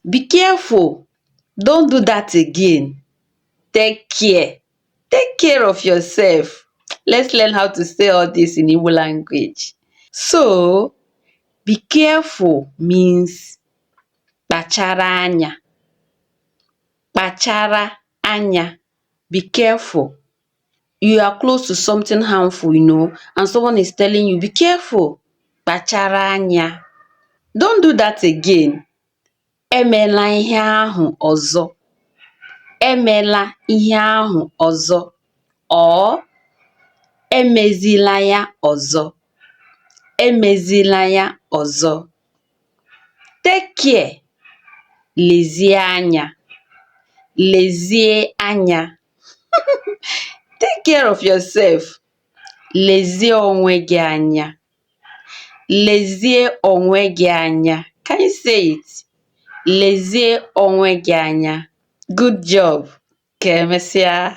Be careful. Don't do that again. Take care. Take care of yourself. Let's learn how to say all this in Igbo language. So, be careful means kpachara anya. Kpachara anya. Be careful. You are close to something harmful, and someone is telling you, be careful. Kpachara anya. Don't do that again. Emela ihe ahụ ọzọ. Emela ihe ahụ ọzọ. Or emezila ya ọzọ. Emezila ya ọzọ. Take care. Lezie anya. Lezie anya. Take care of yourself. Lezie onwe gị anya. Lezie onwe gị anya. Can you say it? Lezie onwe gị anya. Good job. Ka emesịa.